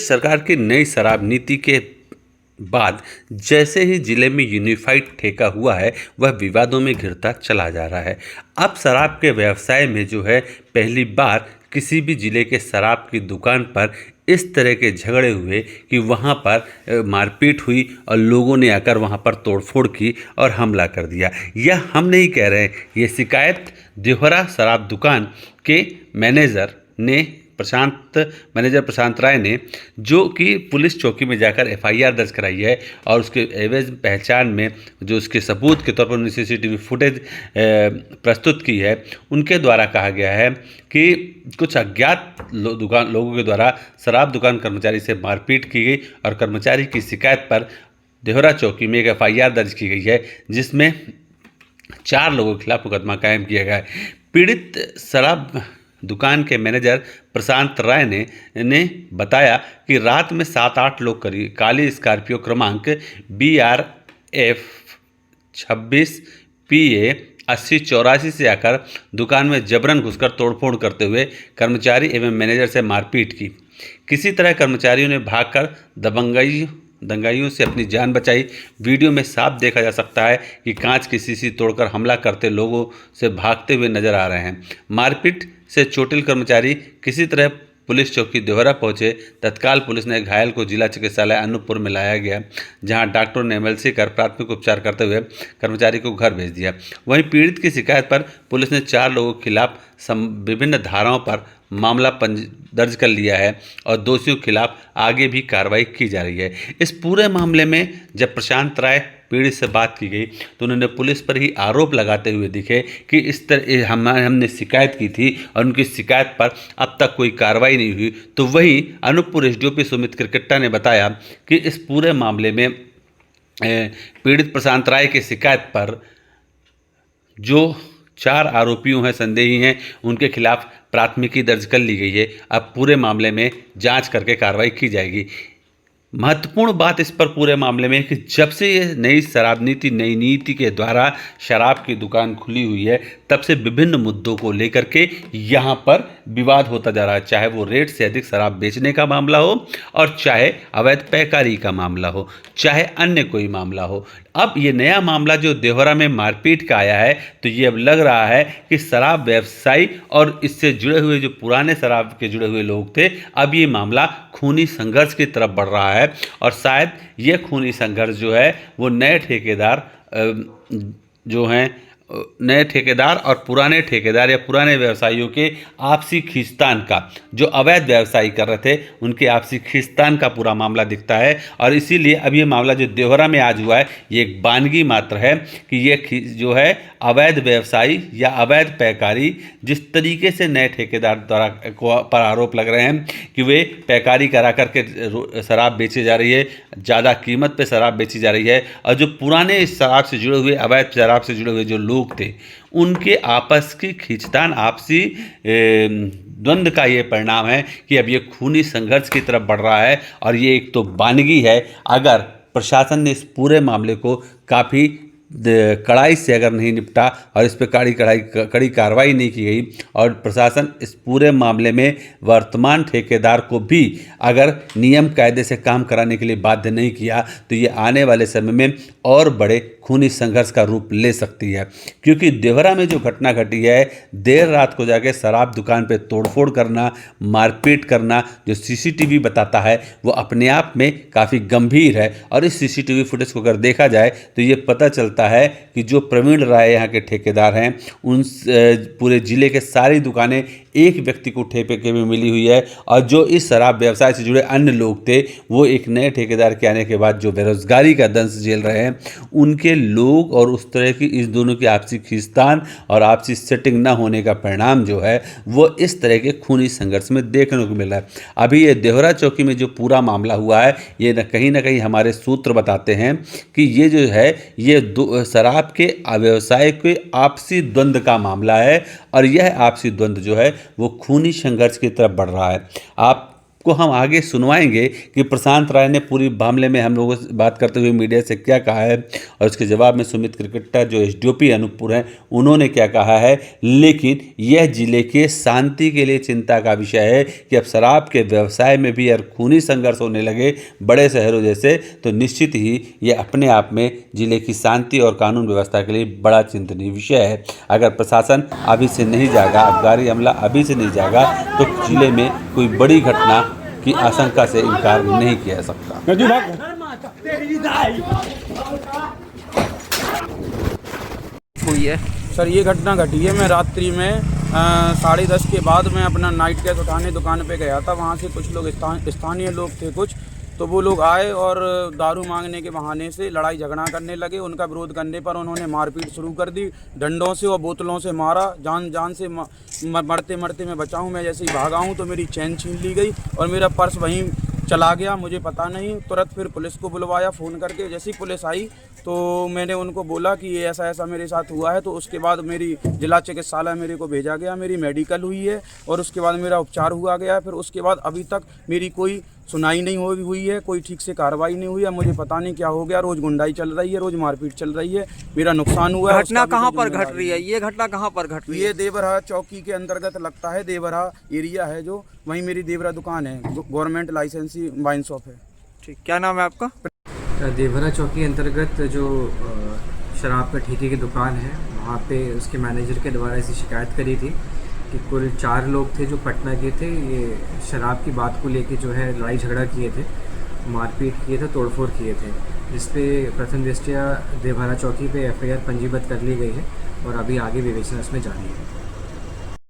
सरकार की नई शराब नीति के बाद जैसे ही जिले में यूनिफाइड ठेका हुआ है, वह विवादों में घिरता चला जा रहा है। अब शराब के व्यवसाय में जो है, पहली बार किसी भी जिले के शराब की दुकान पर इस तरह के झगड़े हुए कि वहां पर मारपीट हुई और लोगों ने आकर वहां पर तोड़फोड़ की और हमला कर दिया। यह हम नहीं कह रहे हैं, ये शिकायत देवहरा शराब दुकान के मैनेजर प्रशांत राय ने, जो कि पुलिस चौकी में जाकर एफआईआर दर्ज कराई है और उसके एवज पहचान में जो उसके सबूत के तौर पर उन्होंने सीसीटीवी फुटेज प्रस्तुत की है, उनके द्वारा कहा गया है कि कुछ अज्ञात लोगों के द्वारा शराब दुकान कर्मचारी से मारपीट की गई और कर्मचारी की शिकायत पर देवहरा चौकी में एक एफआईआर दर्ज की गई है, जिसमें 4 लोगों के खिलाफ मुकदमा कायम किया गया है। पीड़ित शराब दुकान के मैनेजर प्रशांत राय ने बताया कि रात में 7-8 लोग करीब काली स्कॉर्पियो क्रमांक BRF 26 PA 8084 से आकर दुकान में जबरन घुसकर तोड़फोड़ करते हुए कर्मचारी एवं मैनेजर से मारपीट की। किसी तरह कर्मचारियों ने भागकर दंगाइयों से अपनी जान बचाई। वीडियो में साफ देखा जा सकता है कि कांच की शीशी तोड़कर हमला करते लोगों से भागते हुए नजर आ रहे हैं। मारपीट से चोटिल कर्मचारी किसी तरह पुलिस चौकी देवहरा पहुंचे। तत्काल पुलिस ने घायल को जिला चिकित्सालय अनूपपुर में लाया गया, जहां डॉक्टरों ने एमएलसी कर प्राथमिक उपचार करते हुए कर्मचारी को घर भेज दिया। वहीं पीड़ित की शिकायत पर पुलिस ने 4 लोगों के खिलाफ विभिन्न धाराओं पर मामला दर्ज कर लिया है और दोषियों के खिलाफ आगे भी कार्रवाई की जा रही है। इस पूरे मामले में जब प्रशांत राय पीड़ित से बात की गई तो उन्होंने पुलिस पर ही आरोप लगाते हुए दिखे कि इस तरह हमने शिकायत की थी और उनकी शिकायत पर अब तक कोई कार्रवाई नहीं हुई। तो वहीं अनूपपुर एसडीओपी सुमित किरकिट्टा ने बताया कि इस पूरे मामले में पीड़ित प्रशांत राय की शिकायत पर जो 4 आरोपियों हैं, संदेही हैं, उनके खिलाफ प्राथमिकी दर्ज कर ली गई है। अब पूरे मामले में जांच करके कार्रवाई की जाएगी। महत्वपूर्ण बात इस पर पूरे मामले में कि जब से ये नई नीति के द्वारा शराब की दुकान खुली हुई है, तब से विभिन्न मुद्दों को लेकर के यहाँ पर विवाद होता जा रहा है, चाहे वो रेट से अधिक शराब बेचने का मामला हो और चाहे अवैध पैकारी का मामला हो, चाहे अन्य कोई मामला हो। अब ये नया मामला जो देवहरा में मारपीट का आया है, तो ये अब लग रहा है कि शराब व्यवसायी और इससे जुड़े हुए जो पुराने शराब के जुड़े हुए लोग थे, अब ये मामला खूनी संघर्ष की तरफ बढ़ रहा है और शायद ये खूनी संघर्ष जो है वो नए ठेकेदार और पुराने ठेकेदार या पुराने व्यवसायियों के आपसी खींचतान का, जो अवैध व्यवसायी कर रहे थे उनके आपसी खींचतान का पूरा मामला दिखता है। और इसीलिए अब ये मामला जो देवहरा में आज हुआ है, ये एक बानगी मात्र है कि ये जो है अवैध व्यवसायी या अवैध पैकारी, जिस तरीके से नए ठेकेदार द्वारा पर आरोप लग रहे हैं कि वे पैकारी करा करके शराब बेची जा रही है, ज़्यादा कीमत पे शराब बेची जा रही है, और जो पुराने शराब से जुड़े हुए, अवैध शराब से जुड़े हुए जो लोग थे, उनके आपस की खींचतान, आपसी द्वंद्व का ये परिणाम है कि अब ये खूनी संघर्ष की तरफ बढ़ रहा है। और ये एक तो बानगी है, अगर प्रशासन ने इस पूरे मामले को काफ़ी कड़ाई से अगर नहीं निपटा और इस पर कड़ी कार्रवाई नहीं की गई और प्रशासन इस पूरे मामले में वर्तमान ठेकेदार को भी अगर नियम कायदे से काम कराने के लिए बाध्य नहीं किया, तो ये आने वाले समय में और बड़े खूनी संघर्ष का रूप ले सकती है। क्योंकि देवहरा में जो घटना घटी है, देर रात को जाके शराब दुकान पे तोड़फोड़ करना, मारपीट करना, जो सीसीटीवी बताता है वो अपने आप में काफ़ी गंभीर है। और इस सीसीटीवी फुटेज को अगर देखा जाए तो ये पता चलता है कि जो प्रवीण राय यहाँ के ठेकेदार हैं, उन पूरे ज़िले के सारी दुकानें एक व्यक्ति को ठेके में मिली हुई है, और जो इस शराब व्यवसाय से जुड़े अन्य लोग थे, वो एक नए ठेकेदार के आने के बाद जो बेरोजगारी का दंश झेल रहे हैं, उनके लोग और उस तरह की इस दोनों की आपसी खींचतान और आपसी सेटिंग न होने का परिणाम जो है वो इस तरह के खूनी संघर्ष में देखने को मिल रहा है। अभी ये देवहरा चौकी में जो पूरा मामला हुआ है, ये कहीं ना कहीं हमारे सूत्र बताते हैं कि ये जो है ये शराब के व्यवसाय के आपसी द्वंद्व का मामला है, और यह आपसी द्वंद्व जो है वो खूनी संघर्ष की तरफ बढ़ रहा है। आप को हम आगे सुनवाएंगे कि प्रशांत राय ने पूरी मामले में हम लोगों से बात करते हुए मीडिया से क्या कहा है, और उसके जवाब में सुमित क्रिकेटर जो एसडीओपी अनूपपुर हैं उन्होंने क्या कहा है। लेकिन यह जिले के शांति के लिए चिंता का विषय है कि अब शराब के व्यवसाय में भी अगर खूनी संघर्ष होने लगे बड़े शहरों जैसे, तो निश्चित ही यह अपने आप में जिले की शांति और कानून व्यवस्था के लिए बड़ा चिंतनीय विषय है। अगर प्रशासन अभी से नहीं जागा, अबकारी अमला अभी से नहीं जागा, तो जिले में कोई बड़ी घटना की आशंका से इनकार नहीं किया जा सकता। हुई है सर, ये घटना घटी है। मैं रात्रि में 10:30 के बाद मैं अपना नाइट कैश उठाने दुकान पे गया था। वहाँ से कुछ लोग स्थानीय लोग थे कुछ, तो वो लोग आए और दारू मांगने के बहाने से लड़ाई झगड़ा करने लगे। उनका विरोध करने पर उन्होंने मारपीट शुरू कर दी, डंडों से और बोतलों से मारा। जान से मरते मरते मैं बचा हूँ। मैं जैसे ही भागा हूँ तो मेरी चैन छीन ली गई और मेरा पर्स वहीं चला गया, मुझे पता नहीं। तुरंत फिर पुलिस को बुलवाया फ़ोन करके। जैसे ही पुलिस आई तो मैंने उनको बोला कि ये ऐसा ऐसा मेरे साथ हुआ है। तो उसके बाद मेरी जिला चिकित्सालय मेरे को भेजा गया, मेरी मेडिकल हुई है और उसके बाद मेरा उपचार हुआ गया। फिर उसके बाद अभी तक मेरी कोई सुनाई नहीं हुई है, कोई ठीक से कार्रवाई नहीं हुई है। मुझे पता नहीं क्या हो गया। रोज़ गुंडाई चल रही है, रोज़ मारपीट चल रही है, मेरा नुकसान हुआ है। घटना कहाँ पर घट रही है? ये घटना कहाँ पर घट रही है? ये देवरा चौकी के अंतर्गत लगता है। देवरा एरिया है जो, वहीं मेरी देवरा दुकान है, गवर्नमेंट लाइसेंसी वाइन शॉप है। ठीक, क्या नाम है आपका? देवरा चौकी अंतर्गत जो शराब का ठेके की दुकान है, वहाँ पे उसके मैनेजर के द्वारा ऐसी शिकायत करी थी कि कुल 4 लोग थे जो पटना के थे। ये शराब की बात को लेके जो है लड़ाई झगड़ा किए थे, मारपीट किए थे, तोड़फोड़ किए थे, जिसपे प्रथम दृष्टया देवरा चौकी पे एफआईआर पंजीबद्ध कर ली गई है और अभी आगे विवेचना इसमें जारी है।